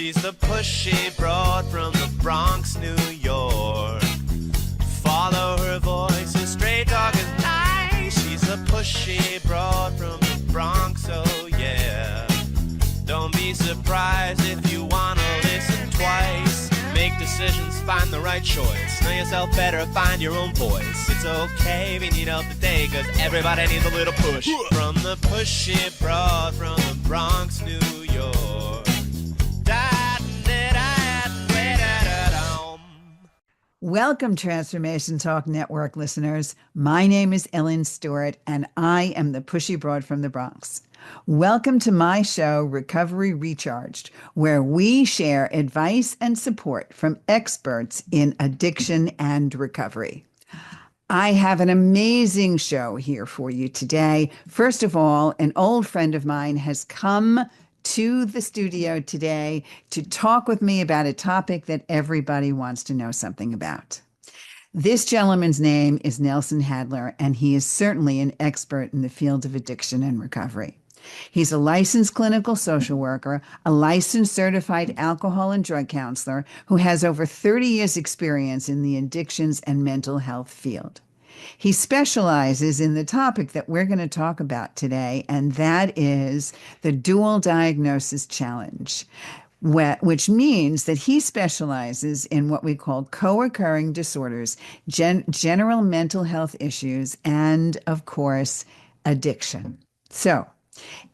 She's the pushy broad from the Bronx, New York. Follow her voice, a straight dog is nice. She's a pushy broad from the Bronx, oh yeah. Don't be surprised if you wanna listen twice. Make decisions, find the right choice. Know yourself better, find your own voice. It's okay if you need help today, cause everybody needs a little push. From the pushy broad from the Bronx, New York. Welcome, Transformation Talk Network listeners. My name is Ellen Stewart, and I am the Pushy Broad from the Bronx. Welcome to my show, Recovery Recharged, where we share advice and support from experts in addiction and recovery. I have an amazing show here for you today. First of all, an old friend of mine has come to the studio today to talk with me about a topic that everybody wants to know something about. This gentleman's name is Nelson Hadler, and he is certainly an expert in the field of addiction and recovery. He's a licensed clinical social worker, a licensed certified alcohol and drug counselor who has over 30 years experience in the addictions and mental health field. He specializes in the topic that we're going to talk about today, and that is the dual diagnosis challenge, which means that he specializes in what we call co-occurring disorders, general mental health issues, and, of course, addiction. So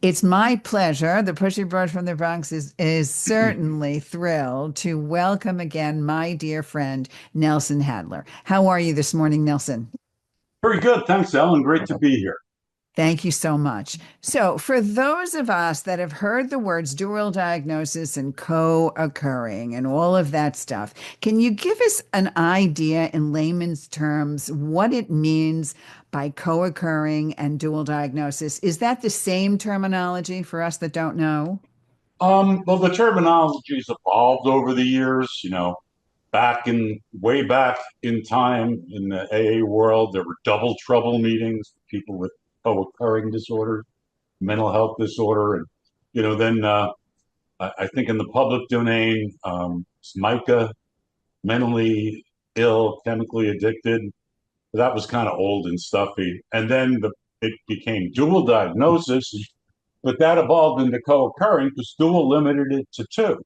it's my pleasure. The Pushy Broad from the Bronx is certainly thrilled to welcome again my dear friend, Nelson Hadler. How are you this morning, Nelson? Very good. Thanks, Ellen. Great to be here. Thank you so much. So for those of us that have heard the words dual diagnosis and co-occurring and all of that stuff, can you give us an idea in layman's terms what it means by co-occurring and dual diagnosis? Is that the same terminology for us that don't know? Well, the terminology's evolved over the years, way back in time in the AA world, there were double trouble meetings for people with co-occurring disorders, mental health disorder. And, then I think in the public domain, it's MICA, mentally ill, chemically addicted. That was kind of old and stuffy. And then it became dual diagnosis, but that evolved into co-occurring because dual limited it to two.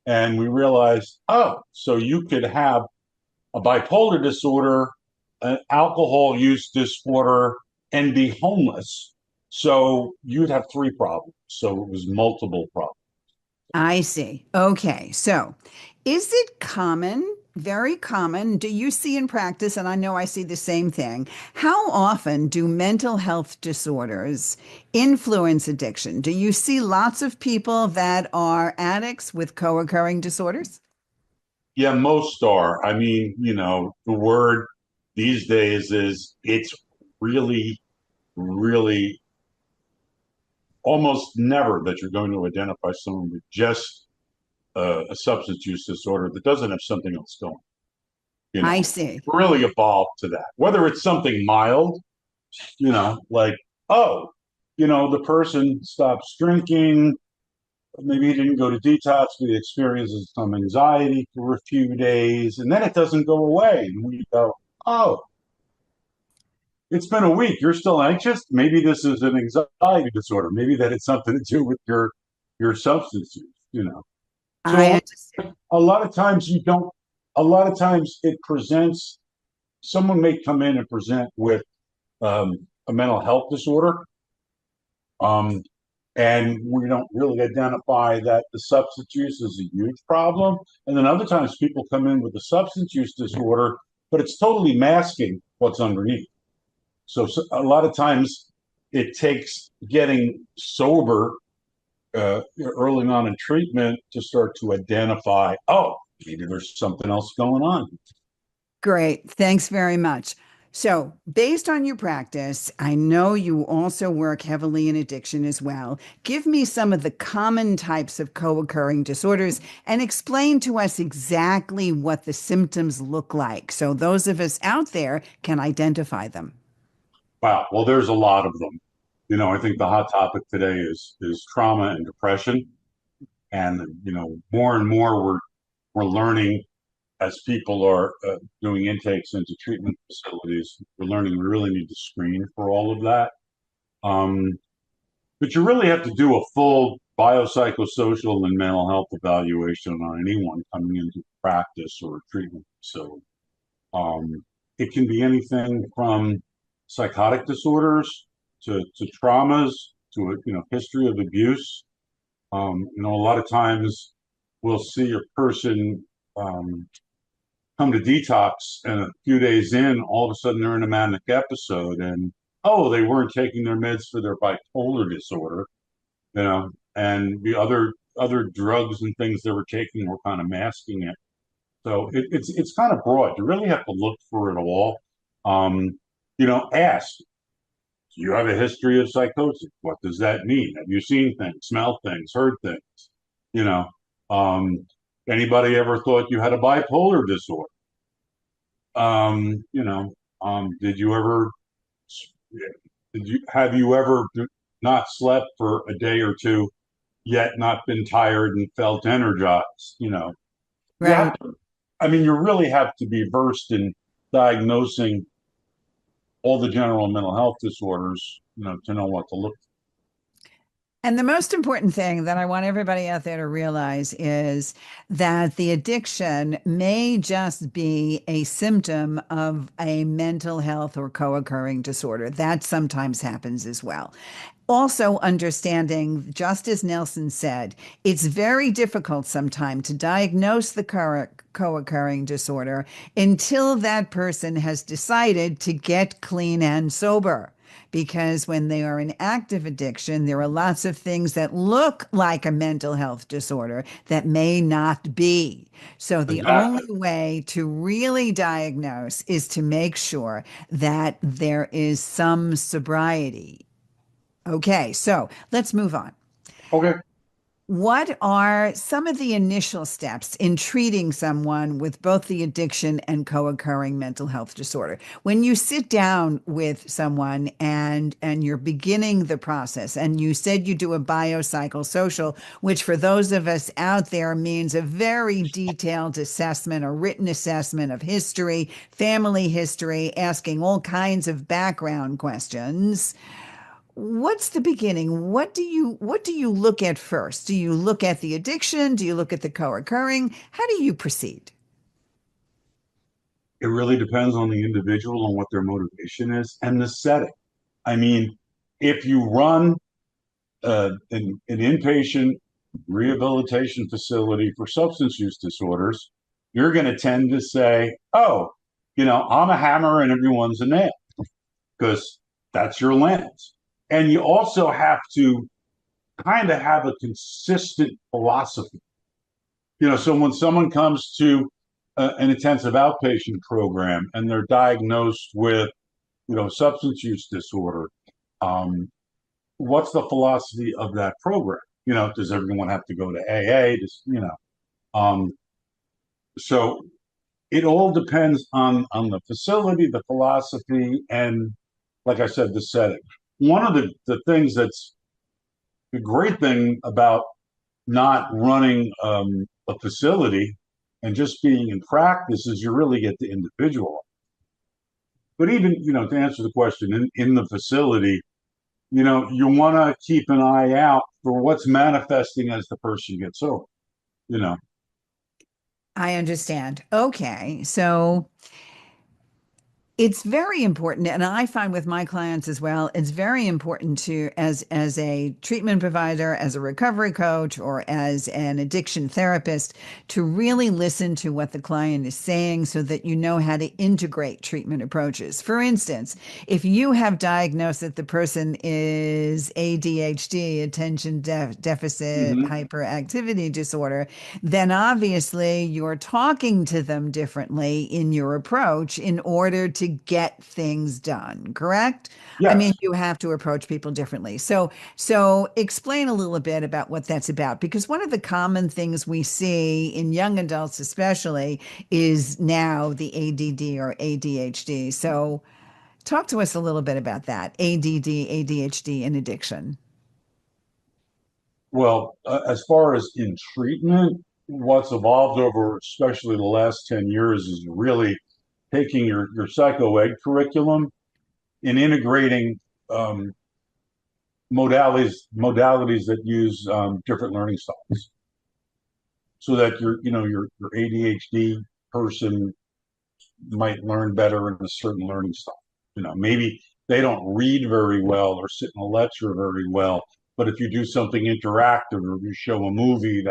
And we realized, so you could have a bipolar disorder, an alcohol use disorder, and be homeless. So you'd have three problems. So it was multiple problems. I see. Okay. So is it common, very common, do you see in practice, and I know I see the same thing, how often do mental health disorders influence addiction? Do you see lots of people that are addicts with co-occurring disorders? Yeah, most are. I mean, the word these days is it's really, really almost never that you're going to identify someone with just a substance use disorder that doesn't have something else going. I see. Really evolved to that. Whether it's something mild, like, the person stops drinking, maybe he didn't go to detox, but he experiences some anxiety for a few days, and then it doesn't go away. And we go, it's been a week. You're still anxious. Maybe this is an anxiety disorder. Maybe that it's something to do with your substance use, So I understand. a lot of times it presents, someone may come in and present with a mental health disorder. And we don't really identify that the substance use is a huge problem. And then other times people come in with a substance use disorder, but it's totally masking what's underneath. So a lot of times it takes getting sober early on in treatment to start to identify, maybe there's something else going on. Great. Thanks very much. So based on your practice, I know you also work heavily in addiction as well. Give me some of the common types of co-occurring disorders and explain to us exactly what the symptoms look like so those of us out there can identify them. Wow. Well, there's a lot of them. I think the hot topic today is trauma and depression. And more and more we're learning as people are doing intakes into treatment facilities. We're learning we really need to screen for all of that. Um, but you really have to do a full biopsychosocial and mental health evaluation on anyone coming into practice or a treatment facility. Um, it can be anything from psychotic disorders to traumas to a history of abuse. A lot of times we'll see a person um, come to detox, and a few days in, all of a sudden they're in a manic episode, and oh, they weren't taking their meds for their bipolar disorder, and the other drugs and things they were taking were kind of masking it. So it's kind of broad. You really have to look for it all. Ask, do you have a history of psychosis? What does that mean? Have you seen things, smelled things, heard things? You know, um, anybody ever thought you had a bipolar disorder? Um, you know, did you ever, have you ever not slept for a day or two, yet not been tired and felt energized? You have Right. to, I mean, you really have to be versed in diagnosing all the general mental health disorders, to know what to look for. And the most important thing that I want everybody out there to realize is that the addiction may just be a symptom of a mental health or co-occurring disorder. That sometimes happens as well. Also, understanding, just as Nelson said, it's very difficult sometimes to diagnose the co-occurring disorder until that person has decided to get clean and sober. Because when they are in active addiction, there are lots of things that look like a mental health disorder that may not be. So the only Exactly. way to really diagnose is to make sure that there is some sobriety. Okay, so let's move on. Okay. What are some of the initial steps in treating someone with both the addiction and co-occurring mental health disorder? When you sit down with someone and you're beginning the process, and you said you do a biopsychosocial, which for those of us out there means a very detailed assessment, a written assessment of history, family history, asking all kinds of background questions. What's the beginning? What do you look at first? Do you look at the addiction? Do you look at the co-occurring? How do you proceed? It really depends on the individual and what their motivation is and the setting. I mean, if you run an inpatient rehabilitation facility for substance use disorders, you're going to tend to say, oh, I'm a hammer and everyone's a nail, because that's your lens. And you also have to kind of have a consistent philosophy. So when someone comes to an intensive outpatient program and they're diagnosed with, substance use disorder, um, what's the philosophy of that program? Does everyone have to go to AA? Um, so it all depends on the facility, the philosophy, and like I said, the setting. One of the things that's the great thing about not running a facility and just being in practice is you really get to individual. But even, to answer the question, in the facility, you want to keep an eye out for what's manifesting as the person gets over, you know. I understand. Okay, so it's very important, and I find with my clients as well, it's very important to, as a treatment provider, as a recovery coach, or as an addiction therapist, to really listen to what the client is saying so that you know how to integrate treatment approaches. For instance, if you have diagnosed that the person is ADHD, attention deficit Mm-hmm. hyperactivity disorder, then obviously you're talking to them differently in your approach in order to get things done, correct? I mean, Yes. you have to approach people differently. So explain a little bit about what that's about, because one of the common things we see in young adults, especially, is now the ADD or ADHD. So talk to us a little bit about that, ADD, ADHD, and addiction. Well, as far as in treatment, what's evolved over, especially the last 10 years, is really taking your psycho ed curriculum and integrating um, modalities that use different learning styles, so that your ADHD person might learn better in a certain learning style. Maybe they don't read very well or sit in a lecture very well, but if you do something interactive or you show a movie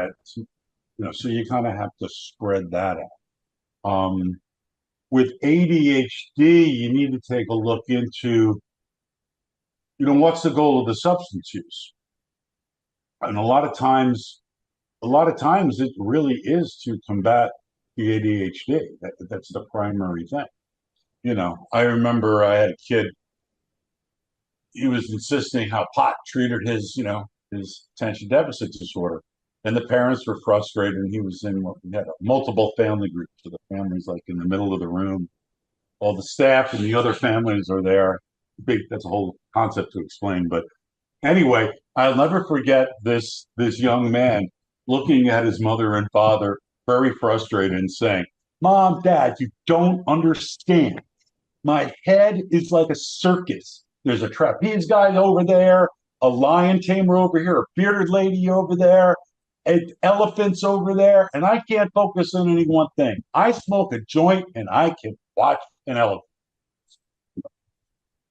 so you kind of have to spread that out. With ADHD, you need to take a look into, what's the goal of the substance use? And a lot of times it really is to combat the ADHD. That's the primary thing. I remember I had a kid, he was insisting how pot treated his attention deficit disorder. And the parents were frustrated, and he was in what we had a multiple family group. So the family's like in the middle of the room. All the staff and the other families are there. That's a whole concept to explain. But anyway, I'll never forget this young man looking at his mother and father, very frustrated, and saying, "Mom, Dad, you don't understand. My head is like a circus. There's a trapeze guy over there, a lion tamer over here, a bearded lady over there, elephants over there, and I can't focus on any one thing. I smoke a joint and I can watch an elephant."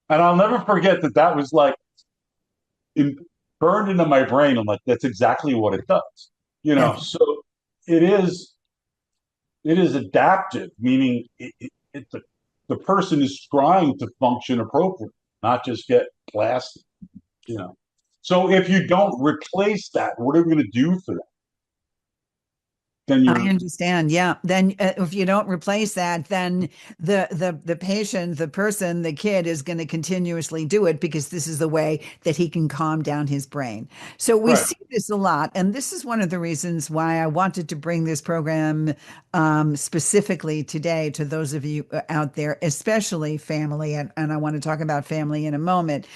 And I'll never forget that was like in, burned into my brain. I'm like, that's exactly what it does. So it is it is adaptive, meaning the person is trying to function appropriately, not just get blasted. So if you don't replace that, what are we going to do for that? Then I you're understand. Yeah. Then if you don't replace that, then the patient, the person, the kid is going to continuously do it because this is the way that he can calm down his brain. So we right. see this a lot, and this is one of the reasons why I wanted to bring this program specifically today to those of you out there, especially family, and I want to talk about family in a moment.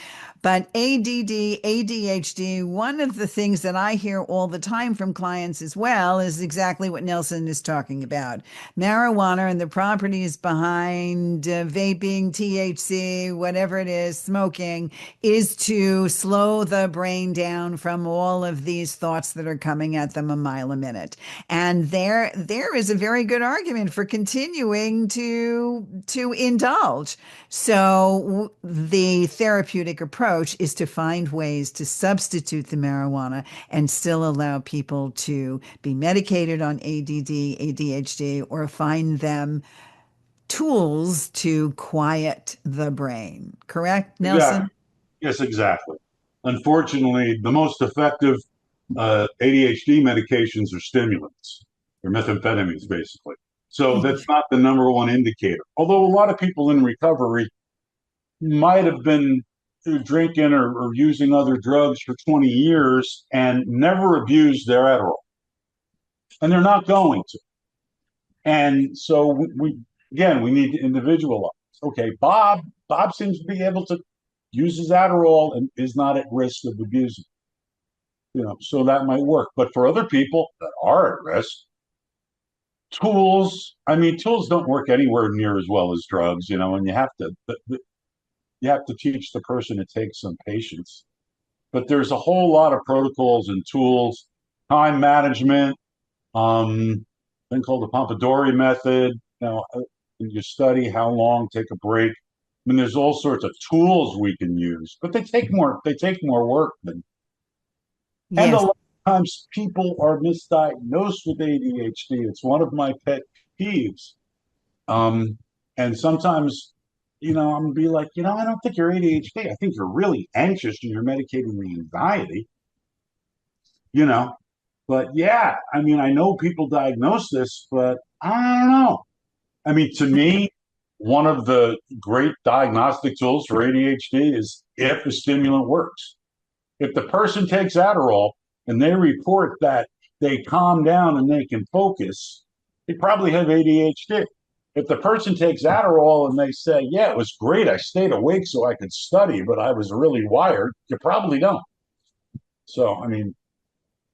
But ADD, ADHD, one of the things that I hear all the time from clients as well is exactly what Nelson is talking about. Marijuana and the properties behind vaping, THC, whatever it is, smoking, is to slow the brain down from all of these thoughts that are coming at them a mile a minute. And there is a very good argument for continuing to indulge. So the therapeutic approach is to find ways to substitute the marijuana and still allow people to be medicated on ADD, ADHD, or find them tools to quiet the brain. Correct, Exactly. Nelson? Yes, exactly. Unfortunately, the most effective ADHD medications are stimulants. They're methamphetamines, basically. So that's not the number one indicator. Although a lot of people in recovery might have been drinking or using other drugs for 20 years and never abused their Adderall. And they're not going to. And so we need to individualize. Okay, Bob seems to be able to use his Adderall and is not at risk of abusing. So that might work. But for other people that are at risk, tools don't work anywhere near as well as drugs, and you have to teach the person. It takes some patience. But there's a whole lot of protocols and tools, time management, thing called the Pomodoro method. You study how long, take a break. I mean, there's all sorts of tools we can use, but they take more work than. And a Yes. lot of times people are misdiagnosed with ADHD. It's one of my pet peeves. And sometimes, I'm gonna be like, I don't think you're ADHD. I think you're really anxious and you're medicating the anxiety. You know, but yeah, I mean, I know people diagnose this, but I don't know. I mean, to me, one of the great diagnostic tools for ADHD is if the stimulant works. If the person takes Adderall and they report that they calm down and they can focus, they probably have ADHD. If the person takes Adderall and they say, yeah, it was great, I stayed awake so I could study, but I was really wired, you probably don't. So, I mean,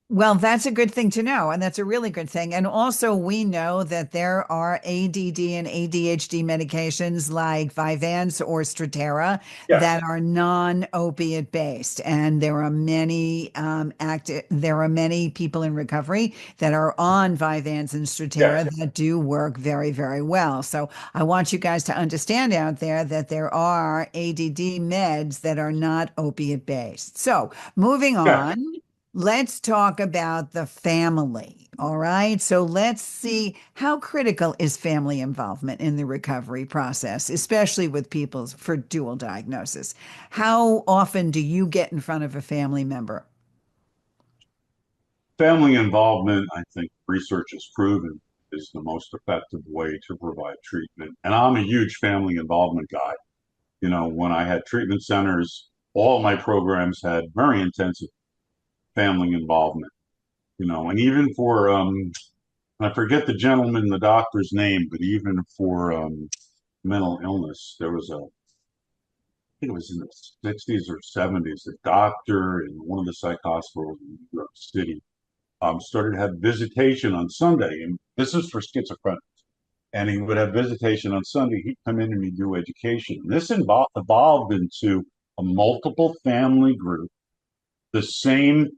Well, that's a good thing to know, and that's a really good thing. And also, we know that there are ADD and ADHD medications like Vyvanse or Strattera Yes, that are non-opiate based, and there are many active. There are many people in recovery that are on Vyvanse and yes, Strattera that do work very, very well. So I want you guys to understand out there that there are ADD meds that are not opiate based. So moving yes. on. Let's talk about the family. All right. So let's see, how critical is family involvement in the recovery process, especially with people for dual diagnosis? How often do you get in front of a family member? Family involvement, I think research has proven, is the most effective way to provide treatment. And I'm a huge family involvement guy. When I had treatment centers, all my programs had very intensive family involvement. And even for I forget the gentleman, the doctor's name, but even for mental illness, there was I think it was in the 60s or 70s, a doctor in one of the psych hospitals in New York City started to have visitation on Sunday. And this is for schizophrenia. And he would have visitation on Sunday. He'd come in and he'd do education. And this evolved into a multiple family group, the same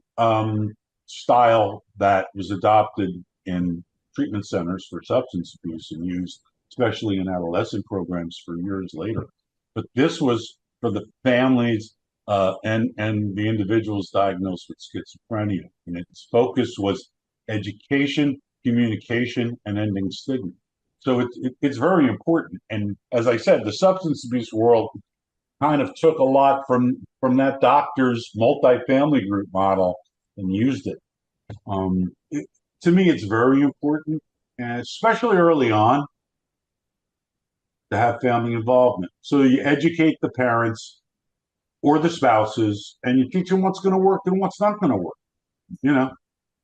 style that was adopted in treatment centers for substance abuse and used, especially in adolescent programs for years later. But this was for the families and the individuals diagnosed with schizophrenia. And its focus was education, communication, and ending stigma. So it's very important. And as I said, the substance abuse world kind of took a lot from that doctor's multifamily group model and used it. To me, it's very important, and especially early on, to have family involvement. So you educate the parents or the spouses, and you teach them what's going to work and what's not going to work. You know,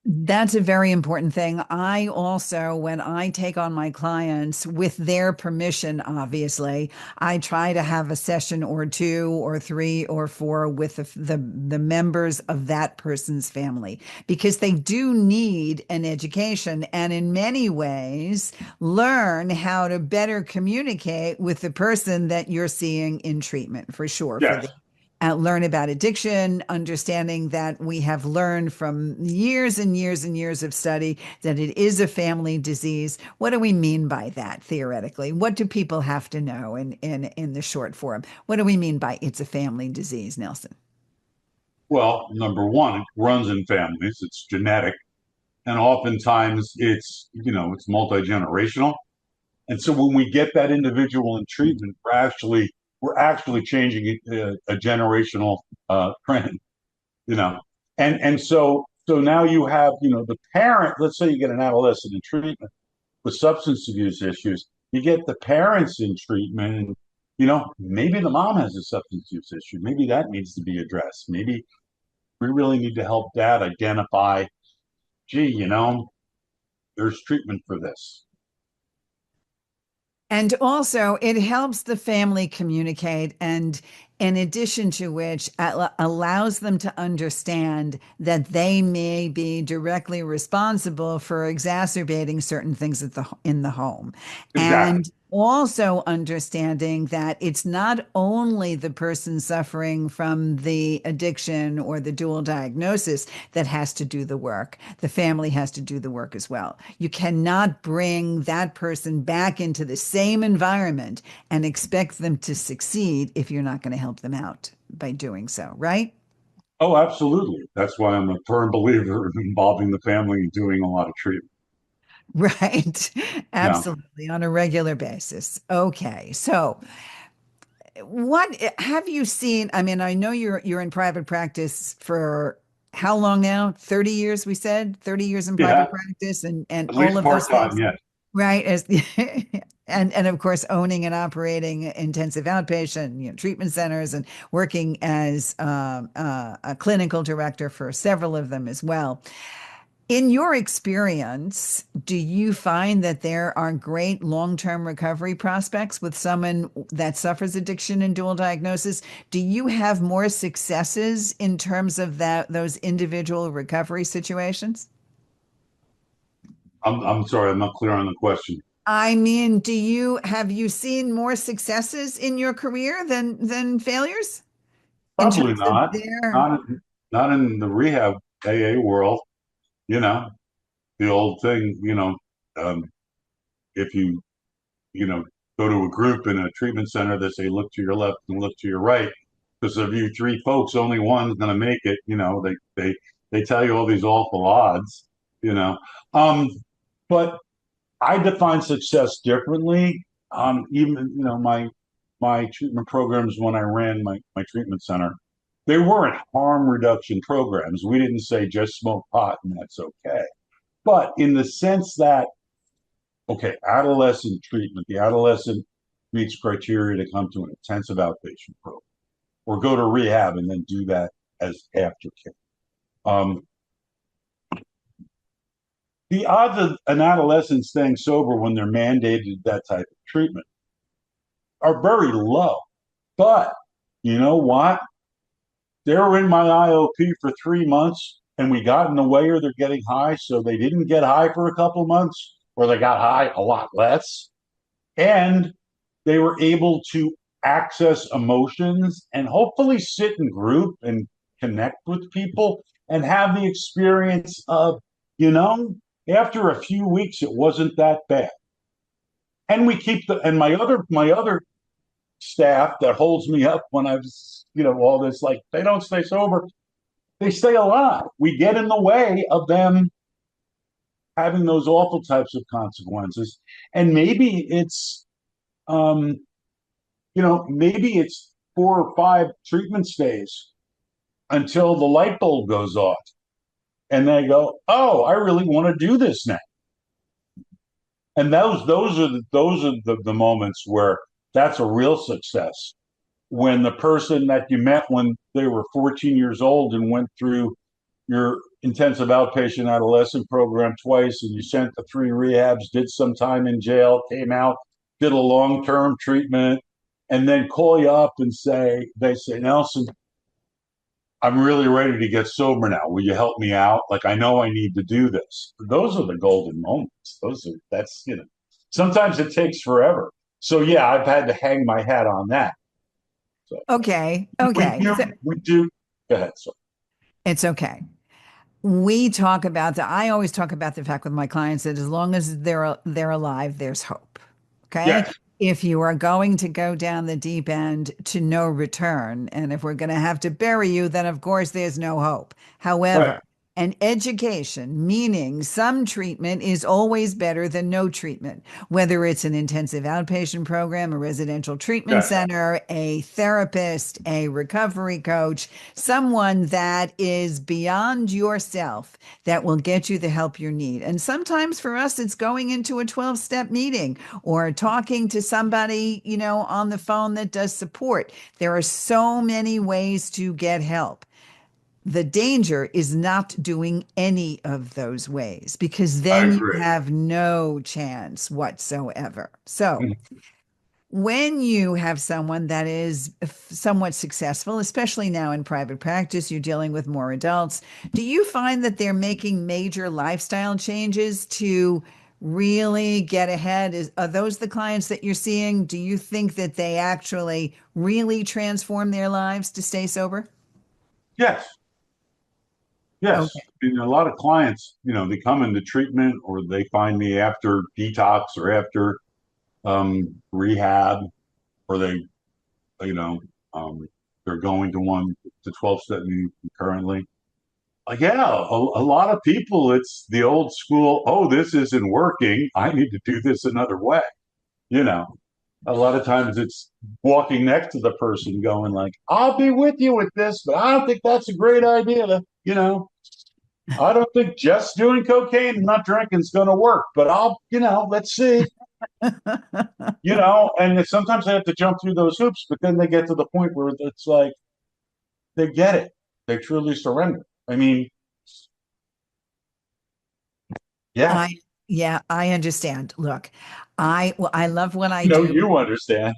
That's a very important thing. I also, when I take on my clients with their permission, obviously, I try to have a session or two or three or four with the members of that person's family because they do need an education and in many ways learn how to better communicate with the person that you're seeing in treatment for sure, for yes. the learn about addiction, understanding that we have learned from years and years and years of study that it is a family disease. What do we mean by that theoretically? What do people have to know in the short form? What do we mean by it's a family disease, Nelson? Well, number one, it runs in families. It's genetic, and oftentimes it's multi generational. And so when we get that individual in treatment, we're actually changing a generational trend. You know, and so now you have the parent. Let's say you get an adolescent in treatment with substance abuse issues. You get the parents in treatment, and maybe the mom has a substance use issue. Maybe that needs to be addressed. Maybe we really need to help dad identify. Gee, there's treatment for this. And also, it helps the family communicate, and in addition to which, allows them to understand that they may be directly responsible for exacerbating certain things in the home. Exactly. And also understanding that it's not only the person suffering from the addiction or the dual diagnosis that has to do the work. The family has to do the work as well. You cannot bring that person back into the same environment and expect them to succeed if you're not going to help them out by doing so, right? Oh, absolutely. That's why I'm a firm believer in involving the family and doing a lot of treatment. Right. Yeah. Absolutely. On a regular basis. Okay. So, what have you seen? I mean, I know you're in private practice for how long now? 30 years, we said, 30 years in Yeah. private practice and At all least of those part time. things. Yes. Right. As and of course owning and operating intensive outpatient, treatment centers and working as a clinical director for several of them as well. In your experience, do you find that there are great long-term recovery prospects with someone that suffers addiction and dual diagnosis? Do you have more successes in terms of those individual recovery situations? I'm sorry, I'm not clear on the question. I mean, have you seen more successes in your career than failures in Probably terms of not. their Not not in the rehab AA world. You know, the old thing. Um, if you go to a group in a treatment center, they say look to your left and look to your right, because of you three folks, only one's going to make it. They tell you all these awful odds. You know, um, but I define success differently. Even my treatment programs when I ran my treatment center, they weren't harm reduction programs. We didn't say just smoke pot and that's okay. But in the sense that, okay, adolescent treatment, the adolescent meets criteria to come to an intensive outpatient program or go to rehab and then do that as aftercare. Um, the odds of an adolescent staying sober when they're mandated that type of treatment are very low. But you know what? They were in my IOP for 3 months and we got in the way or they're getting high. So they didn't get high for a couple of months or they got high a lot less. And they were able to access emotions and hopefully sit in group and connect with people and have the experience of, you know, after a few weeks, it wasn't that bad. And we keep and my other staff that holds me up when I was, all this, like, they don't stay sober. They stay alive. We get in the way of them having those awful types of consequences. And um, maybe it's 4 or 5 treatment stays until the light bulb goes off. And they go, oh, I really want to do this now. And those are the moments where that's a real success. When the person that you met when they were 14 years old and went through your intensive outpatient adolescent program twice and you sent to 3 rehabs, did some time in jail, came out, did a long-term treatment, and then call you up and they say, Nelson, I'm really ready to get sober now. Will you help me out? Like, I know I need to do this. Those are the golden moments. Sometimes it takes forever. So yeah, I've had to hang my hat on that. So Okay, we okay. do, So we do. Go ahead. So it's okay. I always talk about the fact with my clients that as long as they're alive, there's hope. Okay. yes, If you are going to go down the deep end to no return, and if we're going to have to bury you, then of course there's no hope. right. However, an education, meaning some treatment is always better than no treatment, whether it's an intensive outpatient program, a residential treatment Yes, center, a therapist, a recovery coach, someone that is beyond yourself that will get you the help you need. And sometimes for us, it's going into a 12-step meeting or talking to somebody, on the phone that does support. There are so many ways to get help. The danger is not doing any of those ways because I then you agree. have no chance whatsoever. So, Mhm. when you have someone that is somewhat successful, especially now in private practice, you're dealing with more adults. Do you find that they're making major lifestyle changes to really get ahead? Are those the clients that you're seeing? Do you think that they actually really transform their lives to stay sober? Yes, yes. Okay. A lot of clients, they come into treatment or they find me after detox or after rehab, or you know, they're going to 12-step meeting currently. Like, yeah, a lot of people, it's the old school, oh, this isn't working. I need to do this another way. You know, a lot of times it's walking next to the person going like, I'll be with you with this, but I don't think that's a great idea I don't think just doing cocaine and not drinking is going to work, but let's see. And sometimes they have to jump through those hoops, but then they get to the point where it's like they get it. They truly surrender. I mean, Yeah, I understand. Look, I love what I you know, do. you understand.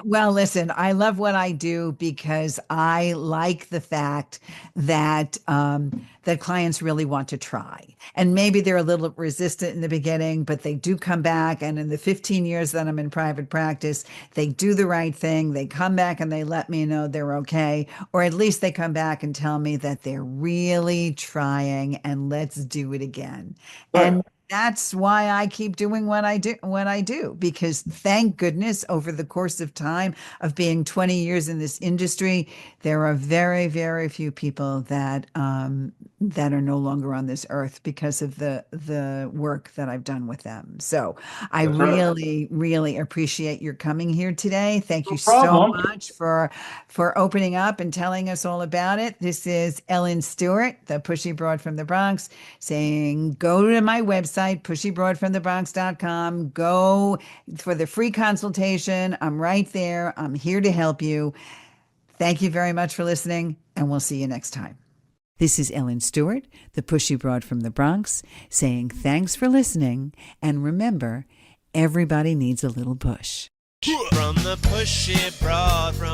Well, listen, I love what I do because I like the fact that that clients really want to try. And maybe they're a little resistant in the beginning, but they do come back. And in the 15 years that I'm in private practice, they do the right thing. They come back and they let me know they're okay, or at least they come back and tell me that they're really trying and let's do it again. Good. And that's why I keep doing what I do, because thank goodness over the course of time of being 20 years in this industry, there are very, very few people that are no longer on this earth because of the work that I've done with them. So I That's right. really, really appreciate your coming here today. Thank No you so problem. much for opening up and telling us all about it. This is Ellen Stewart, the Pushy Broad from the Bronx, saying go to my website, pushybroadfromthebronx.com. Go for the free consultation. I'm right there. I'm here to help you. Thank you very much for listening, and we'll see you next time. This is Ellen Stewart, the Pushy Broad from the Bronx, saying thanks for listening, and remember, everybody needs a little push. From the pushy broad from